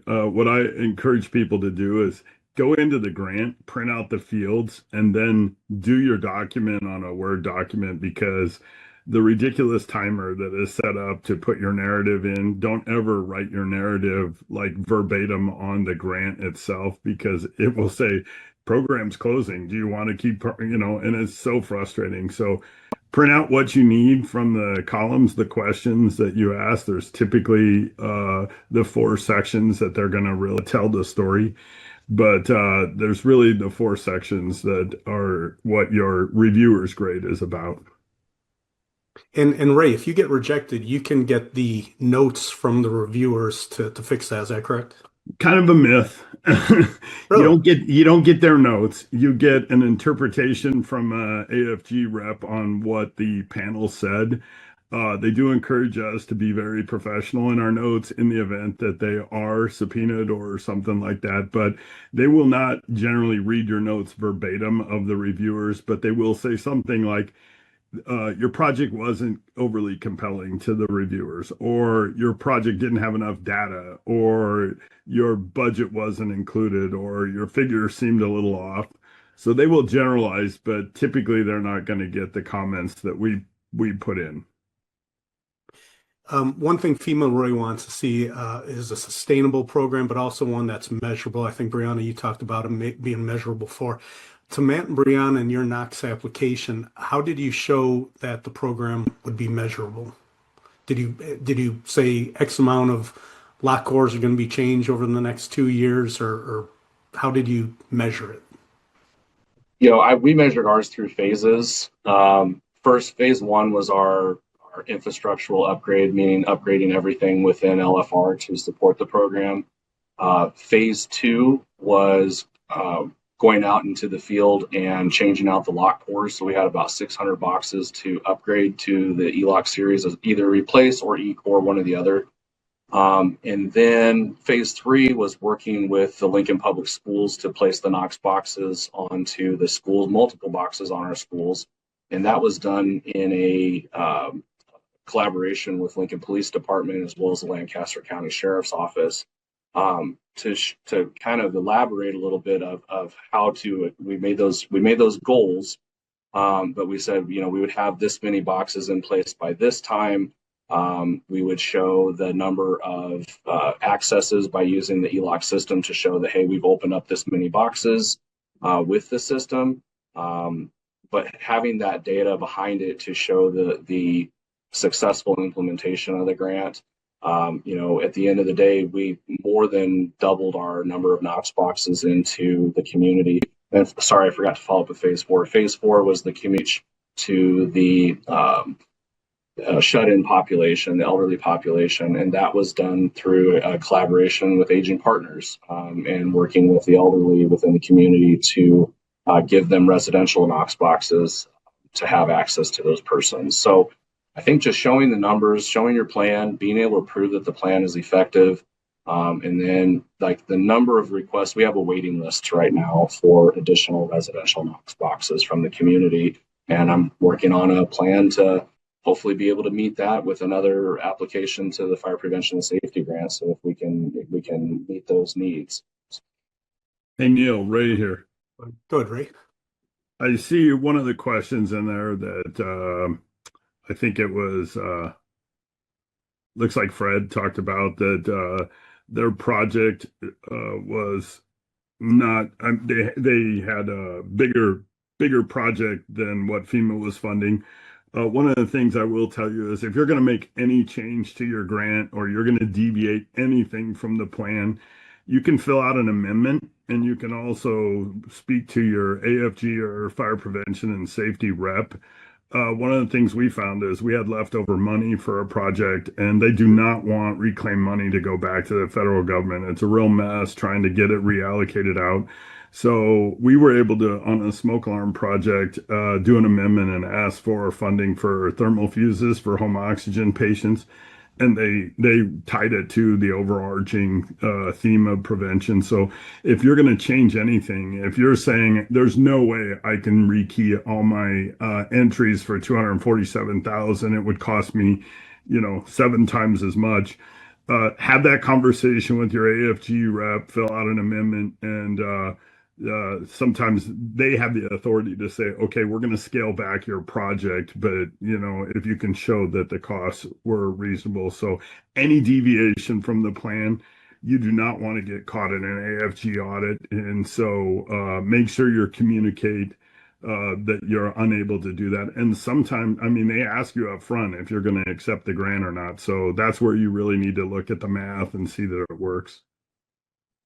what I encourage people to do is go into the grant, print out the fields, and then do your document on a Word document, because the ridiculous timer that is set up to put your narrative in, don't ever write your narrative like verbatim on the grant itself, because it will say program's closing. Do you want to keep, and it's so frustrating. So print out what you need from the columns, the questions that you ask. There's typically the 4 sections that they're going to really tell the story. But there's really the four sections that are what your reviewer's grade is about. And Ray, if you get rejected, you can get the notes from the reviewers to fix that. Is that correct? Kind of a myth. Really? You don't get their notes. You get an interpretation from a AFG rep on what the panel said. They do encourage us to be very professional in our notes in the event that they are subpoenaed or something like that. But they will not generally read your notes verbatim of the reviewers, but they will say something like, your project wasn't overly compelling to the reviewers, or your project didn't have enough data, or your budget wasn't included, or your figure seemed a little off. So they will generalize, but typically they're not going to get the comments that we put in. One thing FEMA really wants to see is a sustainable program, but also one that's measurable. I think, Brianna, you talked about it being measurable for. To Matt and Brianna, in your Knox application, how did you show that the program would be measurable? Did you say X amount of lock cores are going to be changed over the next 2 years, or how did you measure it? We measured ours through phases. First, phase one was our infrastructural upgrade, meaning upgrading everything within LFR to support the program. Phase two was going out into the field and changing out the lock cores. So we had about 600 boxes to upgrade to the E-Lock series, as either replace or E-Core, one or the other. And then phase three was working with the Lincoln Public Schools to place the Knox boxes onto the schools, multiple boxes on our schools. And that was done in a collaboration with Lincoln Police Department as well as the Lancaster County Sheriff's Office. To kind of elaborate a little bit of how we made those goals, but we said, we would have this many boxes in place by this time. We would show the number of accesses by using the E-Lock system to show that, hey, we've opened up this many boxes with the system, but having that data behind it to show the successful implementation of the grant. At the end of the day, we more than doubled our number of Knox boxes into the community. And sorry, I forgot to follow up with phase four. Phase four was the commute to the shut-in population, the elderly population, and that was done through a collaboration with aging partners and working with the elderly within the community to give them residential Knox boxes to have access to those persons. So I think just showing the numbers, showing your plan, being able to prove that the plan is effective, and then like the number of requests, we have a waiting list right now for additional residential Knox boxes from the community, and I'm working on a plan to hopefully be able to meet that with another application to the Fire Prevention and Safety Grant, so if we can meet those needs. Hey Neil, Ray here. Go ahead, Ray. I see one of the questions in there that I think it was looks like Fred talked about that their project was not they had a bigger project than what FEMA was funding. One of the things I will tell you is if you're going to make any change to your grant or you're going to deviate anything from the plan, you can fill out an amendment, and you can also speak to your AFG or fire prevention and safety rep. One of the things we found is we had leftover money for a project, and they do not want reclaimed money to go back to the federal government. It's a real mess trying to get it reallocated out. So we were able to, on a smoke alarm project, do an amendment and ask for funding for thermal fuses for home oxygen patients. And they tied it to the overarching theme of prevention. So if you're going to change anything, if you're saying there's no way I can rekey all my entries for 247,000, it would cost me, 7 times as much. Have that conversation with your AFG rep, fill out an amendment, and sometimes they have the authority to say, okay, we're going to scale back your project, but if you can show that the costs were reasonable. So any deviation from the plan, you do not want to get caught in an AFG audit. And so make sure you communicate that you're unable to do that. And sometimes, they ask you up front if you're going to accept the grant or not. So that's where you really need to look at the math and see that it works.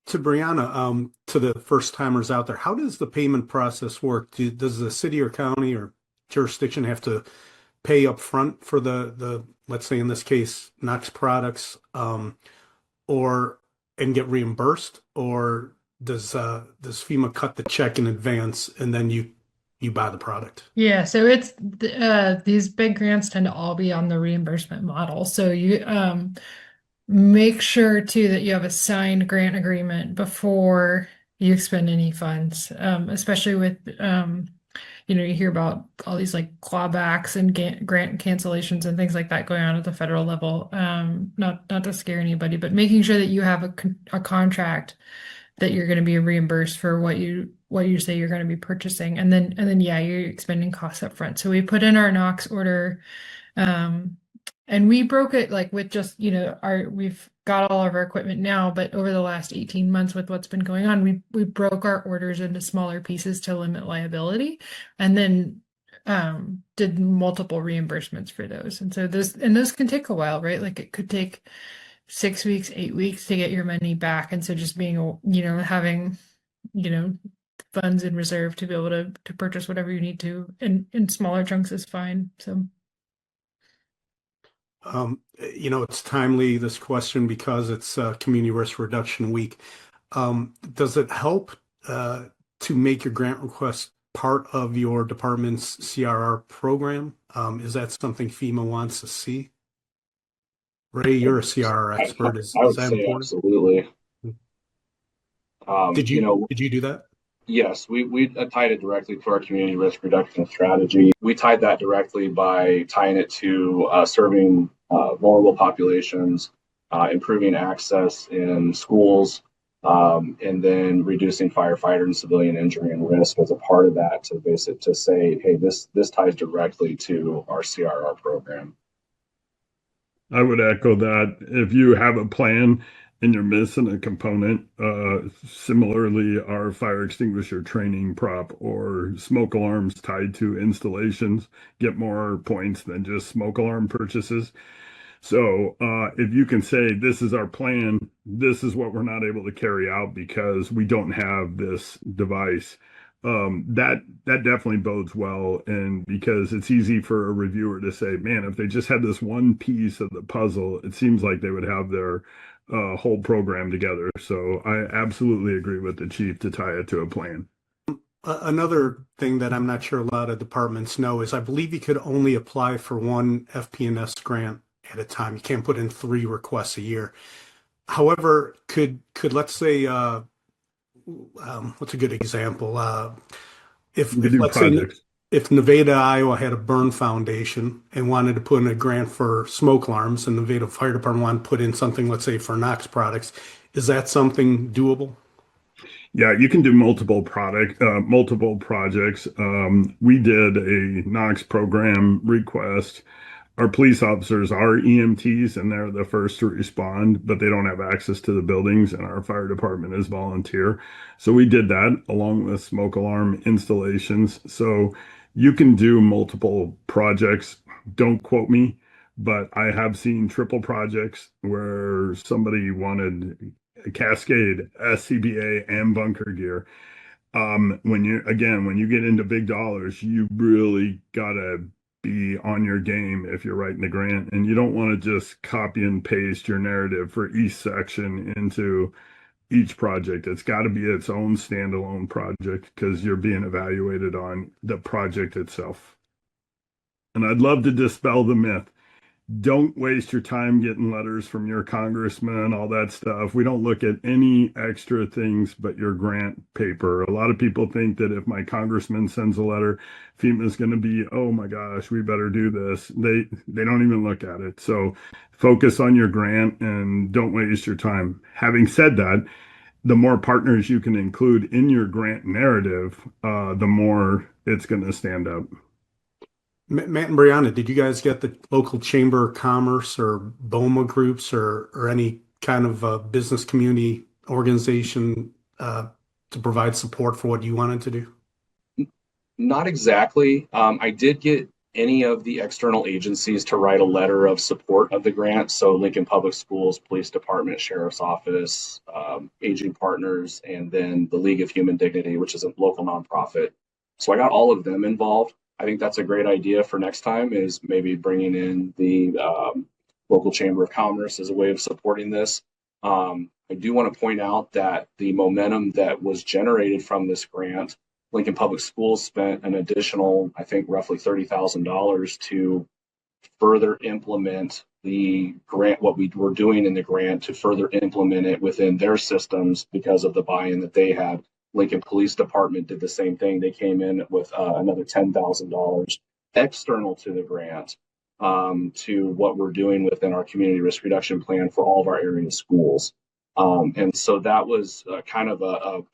To Brianna, to the first timers out there, how does the payment process work? Does the city or county or jurisdiction have to pay up front for the let's say in this case Knox products, or and get reimbursed, or does FEMA cut the check in advance and then you buy the product? Yeah, so it's these big grants tend to all be on the reimbursement model. So you make sure too that you have a signed grant agreement before you expend any funds, especially with you hear about all these like clawbacks and grant cancellations and things like that going on at the federal level. Not to scare anybody, but making sure that you have a contract that you're going to be reimbursed for what you say you're going to be purchasing, and then yeah, you're expending costs up front. So we put in our Knox order, and we broke it like with just we've got all of our equipment now, but over the last 18 months with what's been going on, we broke our orders into smaller pieces to limit liability, and then did multiple reimbursements for those. And so those can take a while, right? Like it could take 6 weeks, 8 weeks to get your money back. And so just being having funds in reserve to be able to purchase whatever you need to in smaller chunks is fine. So it's timely, this question, because it's Community Risk Reduction Week. Does it help to make your grant request part of your department's CRR program? Is that something FEMA wants to see? Ray, you're a CRR expert. Is I would that say important? absolutely. Did you do that? Yes, we tied it directly to our community risk reduction strategy. We tied that directly by tying it to serving vulnerable populations, improving access in schools, and then reducing firefighter and civilian injury and risk as a part of that, to say, hey, this ties directly to our CRR program. I would echo that. If you have a plan and you're missing a component, similarly, our fire extinguisher training prop or smoke alarms tied to installations get more points than just smoke alarm purchases. So if you can say, this is our plan, this is what we're not able to carry out because we don't have this device, that definitely bodes well. And because it's easy for a reviewer to say, man, if they just had this one piece of the puzzle, it seems like they would have their whole program together. So I absolutely agree with the chief to tie it to a plan. Another thing that I'm not sure a lot of departments know is I believe you could only apply for one FP&S grant at a time. You can't put in 3 requests a year. However, could let's say what's a good example? If let's projects. Say if Nevada, Iowa had a burn foundation and wanted to put in a grant for smoke alarms, and the Nevada Fire Department wanted to put in something, let's say for Knox products, is that something doable? Yeah, you can do multiple projects. We did a Knox program request. Our police officers are EMTs and they're the first to respond, but they don't have access to the buildings, and our fire department is volunteer. So we did that along with smoke alarm installations. So you can do multiple projects. Don't quote me, but I have seen triple projects where somebody wanted a Cascade, SCBA, and bunker gear. When you get into big dollars, you really gotta be on your game if you're writing a grant, and you don't want to just copy and paste your narrative for each section into each project. It's got to be its own standalone project because you're being evaluated on the project itself. And I'd love to dispel the myth. Don't waste your time getting letters from your congressman, all that stuff. We don't look at any extra things but your grant paper. A lot of people think that if my congressman sends a letter, FEMA's going to be, oh my gosh, we better do this. They don't even look at it. So focus on your grant and don't waste your time. Having said that, the more partners you can include in your grant narrative, the more it's going to stand out. Matt and Brianna, did you guys get the local Chamber of Commerce or BOMA groups or any kind of business community organization to provide support for what you wanted to do? Not exactly. I did get any of the external agencies to write a letter of support of the grant. So Lincoln Public Schools, Police Department, Sheriff's Office, Aging Partners, and then the League of Human Dignity, which is a local nonprofit. So I got all of them involved. I think that's a great idea for next time, is maybe bringing in the local Chamber of Commerce as a way of supporting this. I do want to point out that the momentum that was generated from this grant, Lincoln Public Schools spent an additional, I think, roughly $30,000 to further implement the grant, what we were doing in the grant, to further implement it within their systems because of the buy-in that they had. Lincoln Police Department did the same thing. They came in with another $10,000 external to the grant, to what we're doing within our community risk reduction plan for all of our area schools. And so that was kind of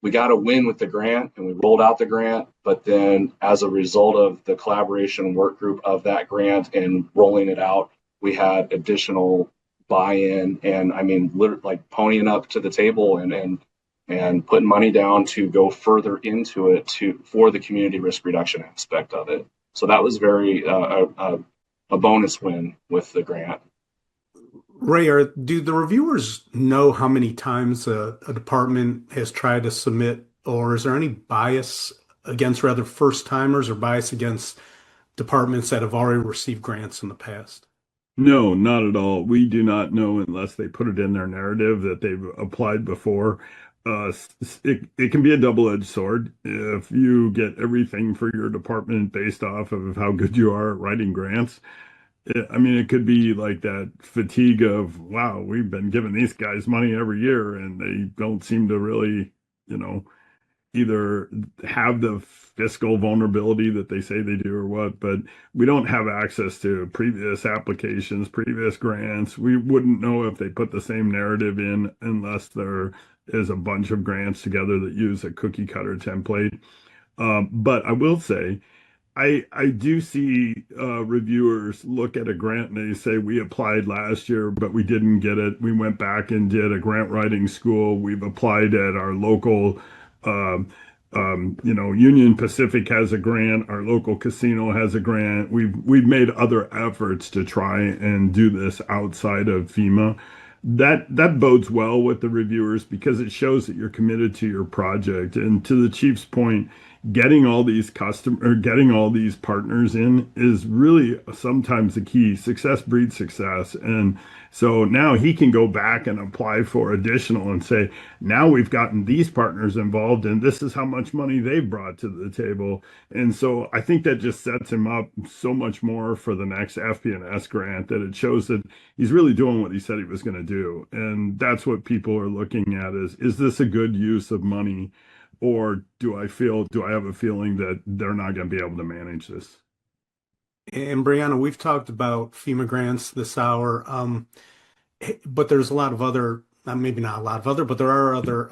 we got a win with the grant, and we rolled out the grant, but then as a result of the collaboration work group of that grant and rolling it out, we had additional buy-in, and I mean, literally like ponying up to the table and putting money down to go further into it for the community risk reduction aspect of it. So that was very a bonus win with the grant. Ray, do the reviewers know how many times a department has tried to submit, or is there any bias against rather first timers or bias against departments that have already received grants in the past? No, not at all. We do not know unless they put it in their narrative that they've applied before. It can be a double-edged sword. If you get everything for your department based off of how good you are at writing grants, I mean, it could be like that fatigue of, wow, we've been giving these guys money every year and they don't seem to really, either have the fiscal vulnerability that they say they do or what, but we don't have access to previous applications, previous grants. We wouldn't know if they put the same narrative in unless there is a bunch of grants together that use a cookie cutter template. But I will say, I do see reviewers look at a grant and they say, we applied last year, but we didn't get it. We went back and did a grant writing school. We've applied at our local, Union Pacific has a grant. Our local casino has a grant. We've made other efforts to try and do this outside of FEMA. That bodes well with the reviewers because it shows that you're committed to your project. And to the chief's point, getting all these partners in is really sometimes the key. Success breeds success. And so now he can go back and apply for additional and say, now we've gotten these partners involved and this is how much money they've brought to the table. And so I think that just sets him up so much more for the next FP&S grant, that it shows that he's really doing what he said he was going to do. And that's what people are looking at is this a good use of money? Or do I have a feeling that they're not going to be able to manage this? And Brianna, we've talked about FEMA grants this hour, but there's a lot of other, maybe not a lot of other, but there are other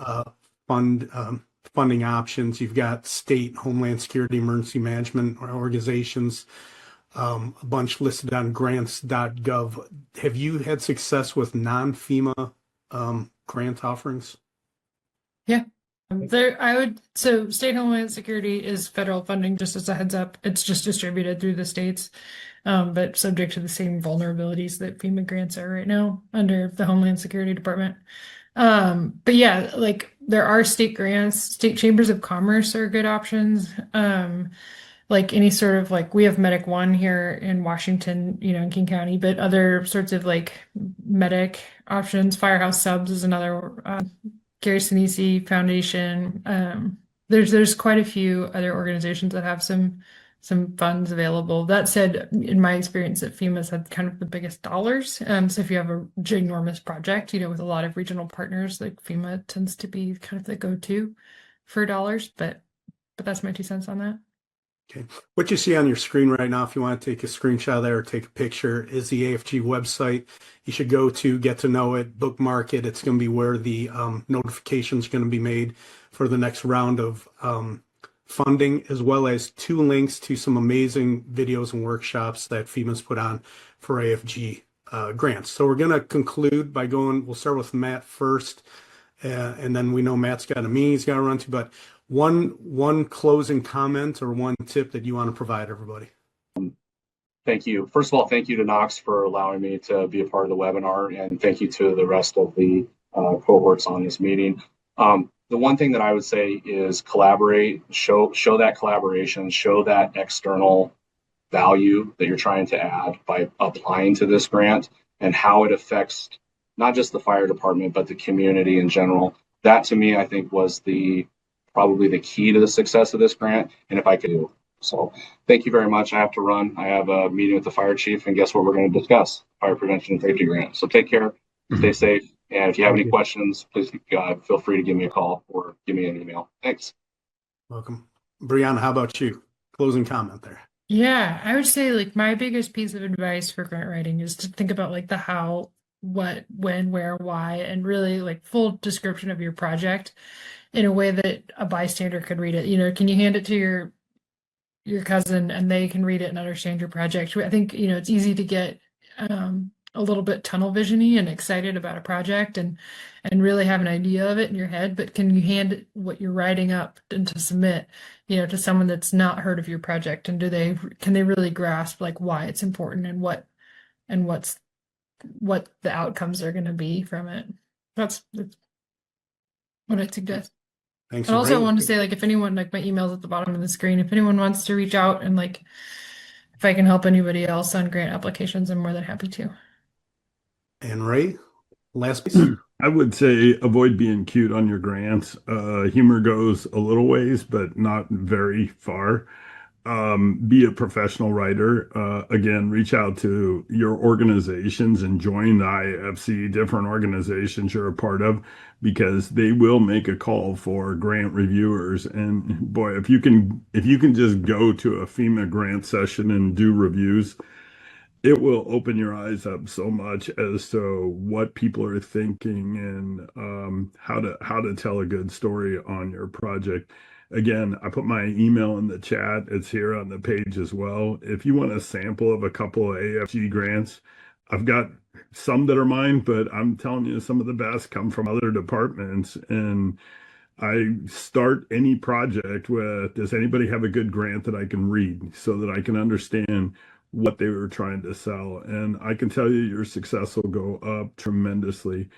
funding options. You've got state Homeland Security emergency management organizations, a bunch listed on grants.gov. Have you had success with non-FEMA grant offerings? Yeah. So state Homeland Security is federal funding, just as a heads up. It's just distributed through the states, but subject to the same vulnerabilities that FEMA grants are right now under the Homeland Security Department. But yeah, like there are state grants, state chambers of commerce are good options. Like any sort of we have Medic One here in Washington, in King County, but other sorts of medic options. Firehouse Subs is another. Gary Sinise Foundation. There's quite a few other organizations that have some funds available. That said, in my experience, that FEMA's had kind of the biggest dollars. So if you have a ginormous project, with a lot of regional partners, FEMA tends to be kind of the go-to for dollars. But that's my 2 cents on that. Okay. What you see on your screen right now, if you want to take a screenshot of that or take a picture, is the AFG website. You should go to get to know it, bookmark it. It's going to be where the notifications are going to be made for the next round of funding, as well as 2 links to some amazing videos and workshops that FEMA's put on for AFG grants. So we're going to conclude by we'll start with Matt first, and then we know Matt's got a meeting he's got to run to, but one closing comment or one tip that you want to provide everybody. Thank you. First of all, thank you to Knox for allowing me to be a part of the webinar, and thank you to the rest of the cohorts on this meeting. The one thing that I would say is collaborate, show that collaboration, show that external value that you're trying to add by applying to this grant and how it affects not just the fire department, but the community in general. That to me, I think was probably the key to the success of this grant. And if I could do so, thank you very much. I have to run. I have a meeting with the fire chief, and guess what we're going to discuss? Fire prevention and safety grant. So take care, stay safe. And if you have any questions, please feel free to give me a call or give me an email. Thanks. Welcome. Brianna, how about you? Closing comment there. Yeah, I would say like my biggest piece of advice for grant writing is to think about like the how, what, when, where, why, and really like full description of your project in a way that a bystander could read it. You know, can you hand it to your cousin and they can read it and understand your project? I think, you know, it's easy to get a little bit tunnel visiony and excited about a project and really have an idea of it in your head, but can you hand what you're writing up and to submit, you know, to someone that's not heard of your project, and can they really grasp like why it's important and what the outcomes are going to be from it? That's what I suggest. Thanks. And also I want to say, like, if anyone, like my email's at the bottom of the screen, if anyone wants to reach out and like if I can help anybody else on grant applications, I'm more than happy to. And Ray, last piece. I would say avoid being cute on your grants. Humor goes a little ways, but not very far. Be a professional writer. Again, reach out to your organizations and join the IFC, different organizations you're a part of, because they will make a call for grant reviewers. And boy, if you can just go to a FEMA grant session and do reviews, it will open your eyes up so much as to what people are thinking and how to tell a good story on your project. Again, I put my email in the chat. It's here on the page as well. If you want a sample of a couple of AFG grants, I've got some that are mine, but I'm telling you, some of the best come from other departments. And I start any project with, does anybody have a good grant that I can read so that I can understand what they were trying to sell? And I can tell you your success will go up tremendously.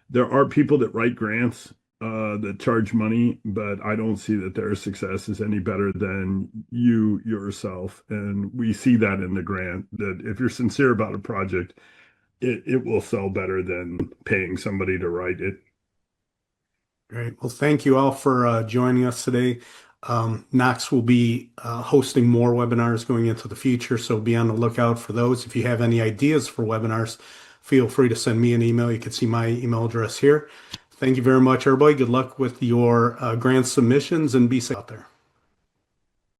There are people that write grants that charge money, but I don't see that their success is any better than you yourself. And we see that in the grant, that if you're sincere about a project, it will sell better than paying somebody to write it. Great. Well, thank you all for joining us today. Knox will be hosting more webinars going into the future, so be on the lookout for those. If you have any ideas for webinars, feel free to send me an email. You can see my email address here. Thank you very much, everybody. Good luck with your grant submissions and be safe out there.